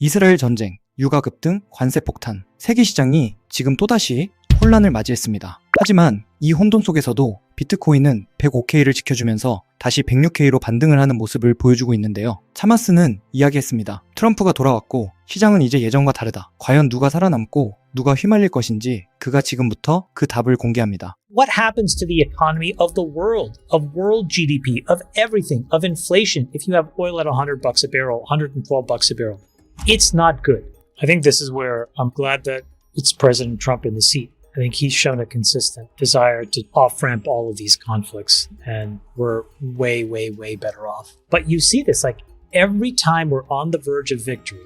이스라엘 전쟁, 유가 급등, 관세 폭탄, 세계 시장이 지금 또다시 혼란을 맞이했습니다. 하지만 이 혼돈 속에서도 비트코인은 105K를 지켜주면서 다시 106K로 반등을 하는 모습을 보여주고 있는데요. 차마스는 이야기했습니다. 트럼프가 돌아왔고 시장은 이제 예전과 다르다. 과연 누가 살아남고 누가 휘말릴 것인지 그가 지금부터 그 답을 공개합니다. What happens to the economy of the world, of world GDP, of everything, of inflation if you have oil at $100 a barrel, $112 a barrel? It's not good. I think this is where I'm glad that it's President Trump in the seat. I think he's shown a consistent desire to off-ramp all of these conflicts, and we're way, way, way better off. But you see this, like every time we're on the verge of victory,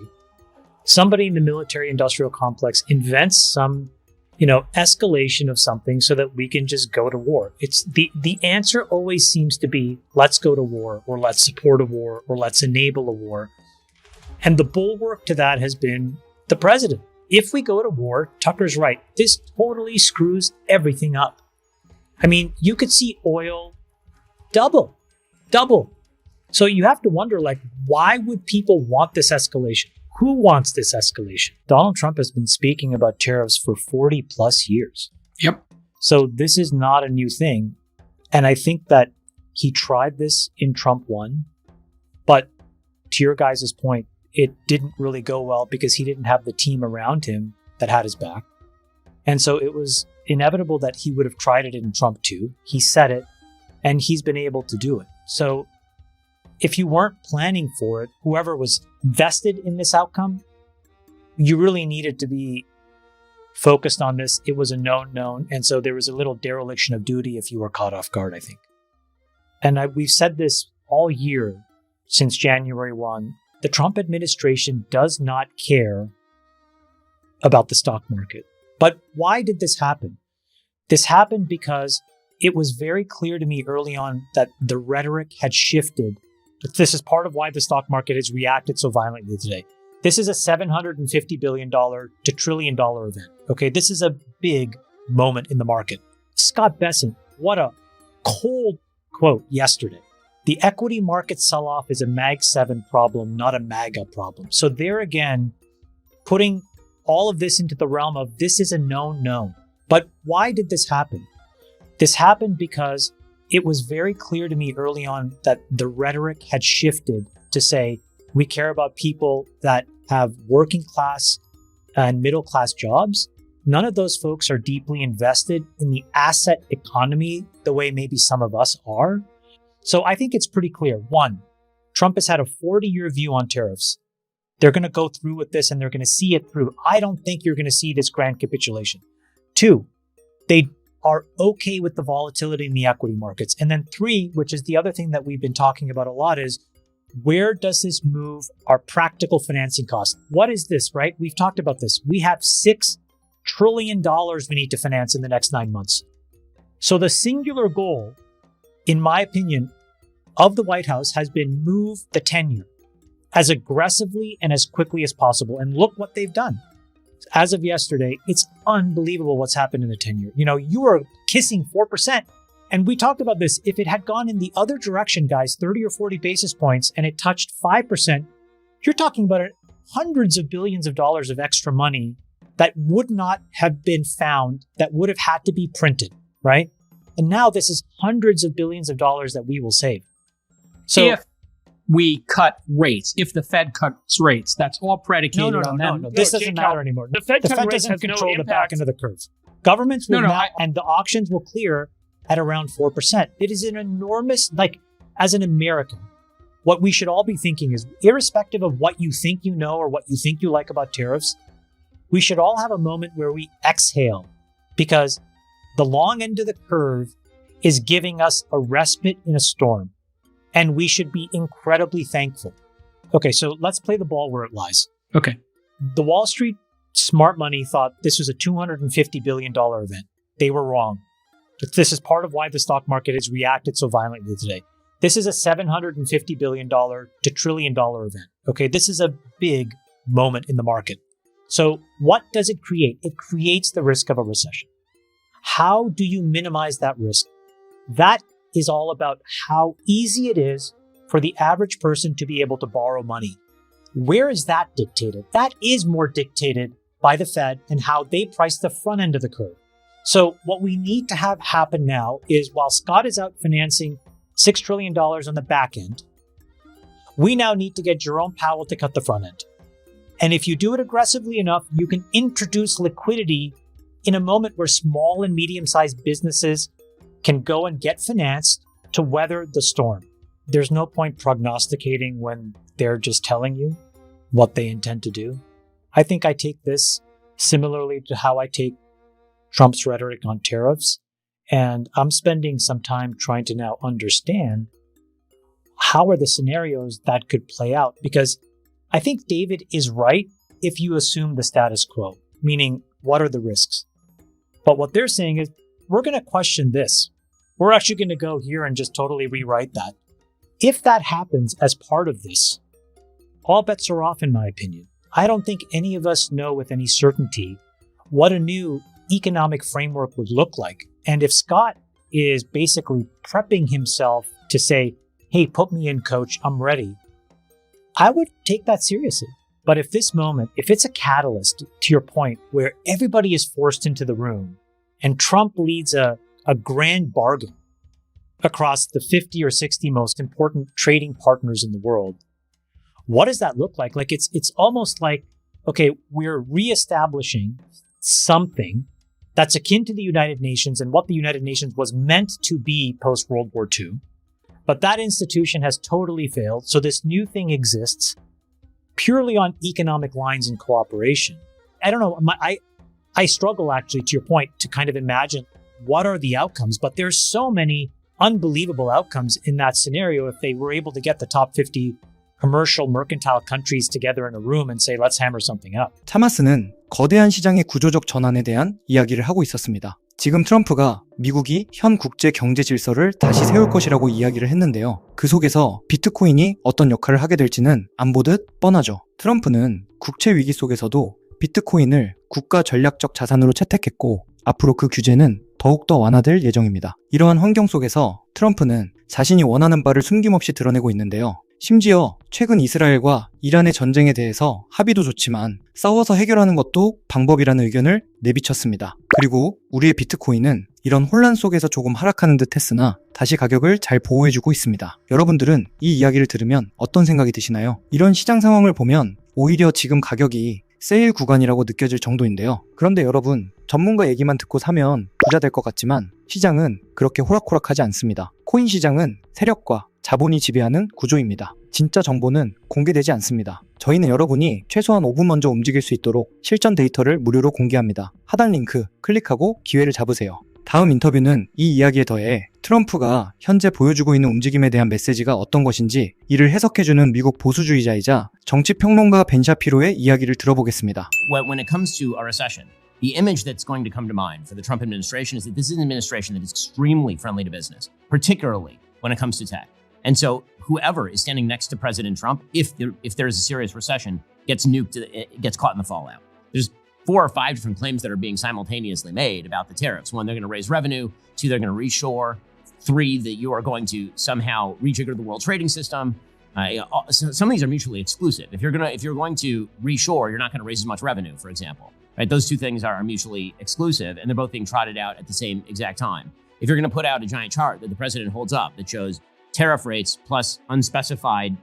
somebody in the military-industrial complex invents some, escalation of something so that we can just go to war. It's the answer always seems to be, let's go to war, or let's support a war, or let's enable a war. And the bulwark to that has been the president. If we go to war, Tucker's right. This totally screws everything up. I mean, you could see oil double. So you have to wonder, why would people want this escalation? Who wants this escalation? Donald Trump has been speaking about tariffs for 40 plus years. Yep. So this is not a new thing. And I think that he tried this in Trump 1. But to your guys' point, it didn't really go well because he didn't have the team around him that had his back. And so it was inevitable that he would have tried it in Trump 2. He said it, and he's been able to do it. So if you weren't planning for it, whoever was vested in this outcome, you really needed to be focused on this. It was a known. And so there was a little dereliction of duty if you were caught off guard, I think. And we've said this all year since January 1. The Trump administration does not care about the stock market. But why did this happen? This happened because it was very clear to me early on that the rhetoric had shifted. This is part of why the stock market has reacted so violently today. This is a $750 billion to trillion dollar event. Okay, this is a big moment in the market. Scott Bessent, what a cold quote yesterday. The equity market sell-off is a Mag 7 problem, not a MAGA problem. So there again, putting all of this into the realm of this is a known. But why did this happen? This happened because it was very clear to me early on that the rhetoric had shifted to say, we care about people that have working class and middle class jobs. None of those folks are deeply invested in the asset economy the way maybe some of us are. So I think it's pretty clear. One, Trump has had a 40-year view on tariffs. They're going to go through with this and they're going to see it through. I don't think you're going to see this grand capitulation. Two, they are okay with the volatility in the equity markets. And then three, which is the other thing that we've been talking about a lot, is where does this move our practical financing costs? What is this, right? We've talked about this. We have $6 trillion we need to finance in the next 9 months. So the singular goal, in my opinion, of the White House has been move the tenure as aggressively and as quickly as possible. And look what they've done. As of yesterday, it's unbelievable what's happened in the tenure. You were kissing 4%. And we talked about this. If it had gone in the other direction, guys, 30 or 40 basis points, and it touched 5%, you're talking about hundreds of billions of dollars of extra money that would not have been found, that would have had to be printed, right? And now this is hundreds of billions of dollars that we will save. So if we cut rates, if the Fed cuts rates, that's all predicated on them. No. This doesn't matter anymore. The Fed doesn't control the back end of the curve. Governments will and the auctions will clear at around 4%. It is an enormous, as an American, what we should all be thinking is, irrespective of what you think you know or what you think you like about tariffs, we should all have a moment where we exhale, because the long end of the curve is giving us a respite in a storm, and we should be incredibly thankful. Okay, so let's play the ball where it lies. Okay. The Wall Street smart money thought this was a $250 billion event. They were wrong. This is part of why the stock market has reacted so violently today. This is a $750 billion to trillion dollar event. Okay, this is a big moment in the market. So what does it create? It creates the risk of a recession. How do you minimize that risk? That is all about how easy it is for the average person to be able to borrow money. Where is that dictated? That is more dictated by the Fed and how they price the front end of the curve. So what we need to have happen now is while Scott is out financing $6 trillion on the back end, we now need to get Jerome Powell to cut the front end. And if you do it aggressively enough, you can introduce liquidity in a moment where small and medium-sized businesses can go and get financed to weather the storm. There's no point prognosticating when they're just telling you what they intend to do. I think I take this similarly to how I take Trump's rhetoric on tariffs. And I'm spending some time trying to now understand how are the scenarios that could play out? Because I think David is right if you assume the status quo, meaning what are the risks? But what they're saying is we're going to question this. We're actually going to go here and just totally rewrite that. If that happens as part of this, all bets are off, in my opinion. I don't think any of us know with any certainty what a new economic framework would look like. And if Scott is basically prepping himself to say, hey, put me in, coach, I'm ready, I would take that seriously. But if this moment, if it's a catalyst, to your point, where everybody is forced into the room and Trump leads a grand bargain across the 50 or 60 most important trading partners in the world, what does that look like? Like it's almost like, okay, we're reestablishing something that's akin to the United Nations and what the United Nations was meant to be post-World War II. But that institution has totally failed. So this new thing exists purely on economic lines and cooperation. I don't know. I struggle, actually, to your point, to kind of imagine what are the outcomes. But there's so many unbelievable outcomes in that scenario if they were able to get the top 50 commercial mercantile countries together in a room and say, let's hammer something up. 차마스는 거대한 시장의 구조적 전환에 대한 이야기를 하고 있었습니다. 지금 트럼프가 미국이 현 국제 경제 질서를 다시 세울 것이라고 이야기를 했는데요. 그 속에서 비트코인이 어떤 역할을 하게 될지는 안 보듯 뻔하죠. 트럼프는 국채 위기 속에서도 비트코인을 국가 전략적 자산으로 채택했고 앞으로 그 규제는 더욱더 완화될 예정입니다. 이러한 환경 속에서 트럼프는 자신이 원하는 바를 숨김없이 드러내고 있는데요. 심지어 최근 이스라엘과 이란의 전쟁에 대해서 합의도 좋지만 싸워서 해결하는 것도 방법이라는 의견을 내비쳤습니다. 그리고 우리의 비트코인은 이런 혼란 속에서 조금 하락하는 듯 했으나 다시 가격을 잘 보호해주고 있습니다. 여러분들은 이 이야기를 들으면 어떤 생각이 드시나요? 이런 시장 상황을 보면 오히려 지금 가격이 세일 구간이라고 느껴질 정도인데요. 그런데 여러분, 전문가 얘기만 듣고 사면 부자 될 것 같지만 시장은 그렇게 호락호락하지 않습니다. 코인 시장은 세력과 자본이 지배하는 구조입니다. 진짜 정보는 공개되지 않습니다. 저희는 여러분이 최소한 5분 먼저 움직일 수 있도록 실전 데이터를 무료로 공개합니다. 하단 링크 클릭하고 기회를 잡으세요. 다음 인터뷰는 이 이야기에 더해 트럼프가 현재 보여주고 있는 움직임에 대한 메시지가 어떤 것인지 이를 해석해주는 미국 보수주의자이자 정치평론가 벤 샤피로의 이야기를 들어보겠습니다. When it comes to a recession, the image that's going to come to mind for the Trump administration is that this is an administration that is extremely friendly to business, particularly when it comes to tech. And so whoever is standing next to President Trump, if there is a serious recession, gets nuked, gets caught in the fallout. There's 4 or 5 different claims that are being simultaneously made about the tariffs. 1, they're going to raise revenue. 2, they're going to reshore. 3, that you are going to somehow rejigger the world trading system. Some of these are mutually exclusive. If you're going to reshore, you're not going to raise as much revenue, for example. Right? Those 2 things are mutually exclusive, and they're both being trotted out at the same exact time. If you're going to put out a giant chart that the president holds up that shows tariff rates plus unspecified,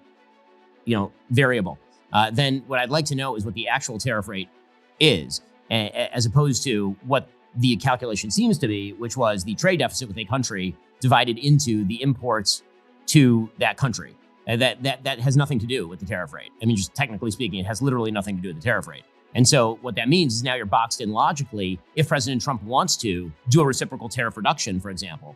variable, then what I'd like to know is what the actual tariff rate is, as opposed to what the calculation seems to be, which was the trade deficit with a country divided into the imports to that country. That has nothing to do with the tariff rate. I mean, just technically speaking, it has literally nothing to do with the tariff rate. And so what that means is now you're boxed in logically. If President Trump wants to do a reciprocal tariff reduction, for example,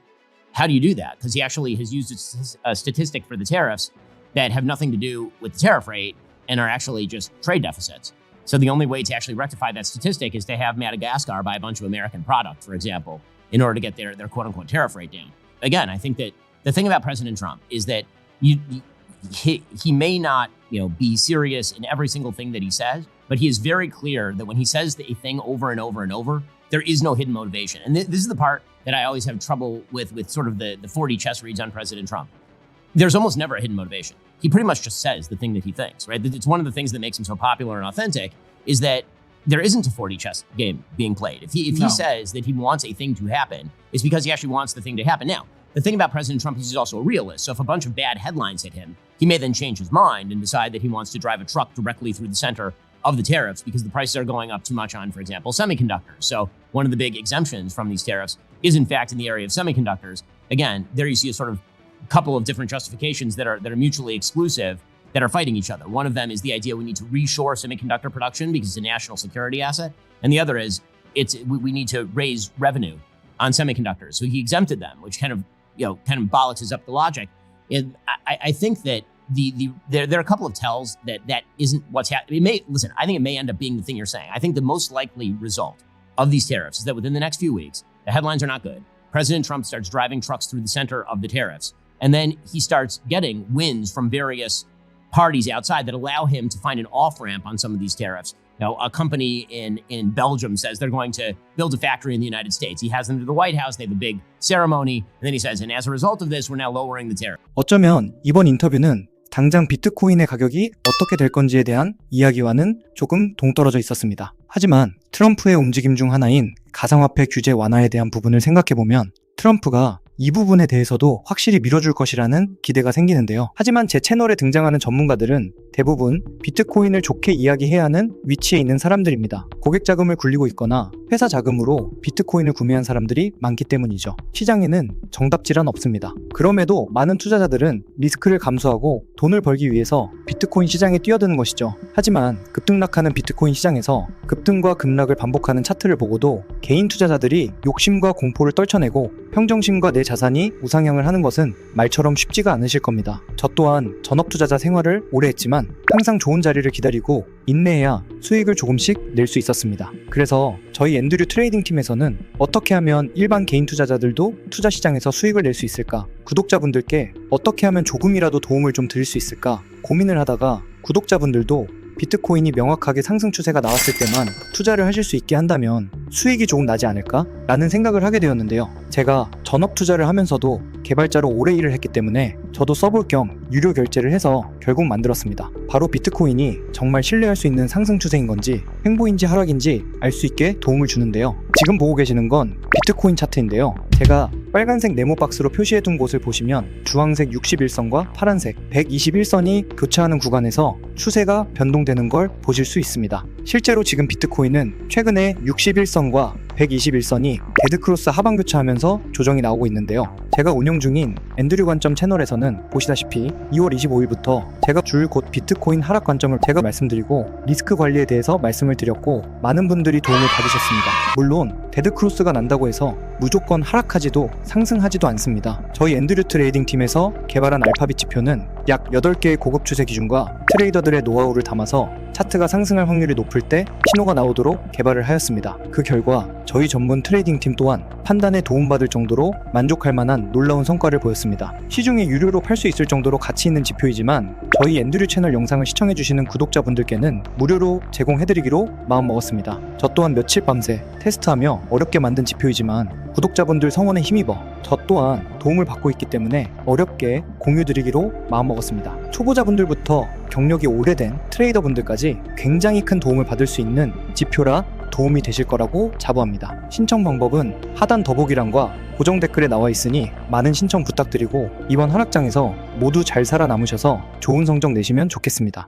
how do you do that? Because he actually has used a statistic for the tariffs that have nothing to do with the tariff rate and are actually just trade deficits. So the only way to actually rectify that statistic is to have Madagascar buy a bunch of American product, for example, in order to get their quote-unquote tariff rate down. Again, I think that the thing about President Trump is that he may not be serious in every single thing that he says, but he is very clear that when he says a thing over and over and over, there is no hidden motivation. And this is the part that I always have trouble with sort of the 40 chess reads on President Trump. there's almost never a hidden motivation. He pretty much just says the thing that he thinks, right? It's one of the things that makes him so popular and authentic is that there isn't a 4D chess game being played. If he says that he wants a thing to happen, it's because he actually wants the thing to happen. Now, the thing about President Trump is he's also a realist. So if a bunch of bad headlines hit him, he may then change his mind and decide that he wants to drive a truck directly through the center of the tariffs because the prices are going up too much on, for example, semiconductors. So one of the big exemptions from these tariffs is in fact in the area of semiconductors. Again, there you see a sort of couple of different justifications that are mutually exclusive that are fighting each other. One of them is the idea we need to reshore semiconductor production because it's a national security asset. And the other is we need to raise revenue on semiconductors. So he exempted them, which kind of bollocks up the logic. And I think that there are a couple of tells that isn't what's happening. I think it may end up being the thing you're saying. I think the most likely result of these tariffs is that within the next few weeks, the headlines are not good. President Trump starts driving trucks through the center of the tariffs. And then he starts getting wins from various parties outside that allow him to find an off-ramp on some of these tariffs. Now, a company in Belgium says they're going to build a factory in the United States. He has them to the White House. They have a big ceremony. And then he says, and as a result of this, we're now lowering the tariff. 어쩌면 이번 인터뷰는 당장 비트코인의 가격이 어떻게 될 건지에 대한 이야기와는 조금 동떨어져 있었습니다. 하지만 트럼프의 움직임 중 하나인 가상화폐 규제 완화에 대한 부분을 생각해보면 트럼프가 이 부분에 대해서도 확실히 밀어줄 것이라는 기대가 생기는데요. 하지만 제 채널에 등장하는 전문가들은 대부분 비트코인을 좋게 이야기해야 하는 위치에 있는 사람들입니다. 고객 자금을 굴리고 있거나 회사 자금으로 비트코인을 구매한 사람들이 많기 때문이죠. 시장에는 정답질은 없습니다. 그럼에도 많은 투자자들은 리스크를 감수하고 돈을 벌기 위해서 비트코인 시장에 뛰어드는 것이죠. 하지만 급등락하는 비트코인 시장에서 급등과 급락을 반복하는 차트를 보고도 개인 투자자들이 욕심과 공포를 떨쳐내고 평정심과 내 자산이 우상향을 하는 것은 말처럼 쉽지가 않으실 겁니다. 저 또한 전업투자자 생활을 오래 했지만 항상 좋은 자리를 기다리고 인내해야 수익을 조금씩 낼 수 있었습니다. 그래서 저희 앤드류 트레이딩 팀에서는 어떻게 하면 일반 개인 투자자들도 투자 시장에서 수익을 낼 수 있을까? 구독자분들께 어떻게 하면 조금이라도 도움을 좀 드릴 수 있을까? 고민을 하다가 구독자분들도 비트코인이 명확하게 상승 추세가 나왔을 때만 투자를 하실 수 있게 한다면 수익이 조금 나지 않을까? 라는 생각을 하게 되었는데요. 제가 전업 투자를 하면서도 개발자로 오래 일을 했기 때문에 저도 써볼 겸 유료 결제를 해서 결국 만들었습니다. 바로 비트코인이 정말 신뢰할 수 있는 상승 추세인 건지 횡보인지 하락인지 알 수 있게 도움을 주는데요. 지금 보고 계시는 건 비트코인 차트인데요. 제가 빨간색 네모박스로 표시해둔 곳을 보시면 주황색 61선과 파란색 121선이 교차하는 구간에서 추세가 변동되는 걸 보실 수 있습니다. 실제로 지금 비트코인은 최근에 61선과 121선이 데드크로스 하방 교차하면서 조정이 나오고 있는데요. 제가 운영 중인 앤드류 관점 채널에서는 보시다시피 2월 25일부터 제가 줄 곧 비트코인 하락 관점을 제가 말씀드리고 리스크 관리에 대해서 말씀을 드렸고 많은 분들이 도움을 받으셨습니다. 물론 데드크로스가 난다고 해서 무조건 하락하지도 상승하지도 않습니다. 저희 앤드류 트레이딩 팀에서 개발한 알파빗 지표는 약 8개의 고급 추세 기준과 트레이더들의 노하우를 담아서 차트가 상승할 확률이 높을 때 신호가 나오도록 개발을 하였습니다. 그 결과 저희 전문 트레이딩 팀 또한 판단에 도움받을 정도로 만족할 만한 놀라운 성과를 보였습니다. 시중에 유료로 팔 수 있을 정도로 가치 있는 지표이지만 저희 앤드류 채널 영상을 시청해주시는 구독자분들께는 무료로 제공해드리기로 마음먹었습니다. 저 또한 며칠 밤새 테스트하며 어렵게 만든 지표이지만 구독자분들 성원에 힘입어 저 또한 도움을 받고 있기 때문에 어렵게 공유드리기로 마음먹었습니다. 초보자분들부터 경력이 오래된 트레이더분들까지 굉장히 큰 도움을 받을 수 있는 지표라 도움이 되실 거라고 자부합니다. 신청 방법은 하단 더보기란과 고정 댓글에 나와 있으니 많은 신청 부탁드리고 이번 하락장에서 모두 잘 살아남으셔서 좋은 성적 내시면 좋겠습니다.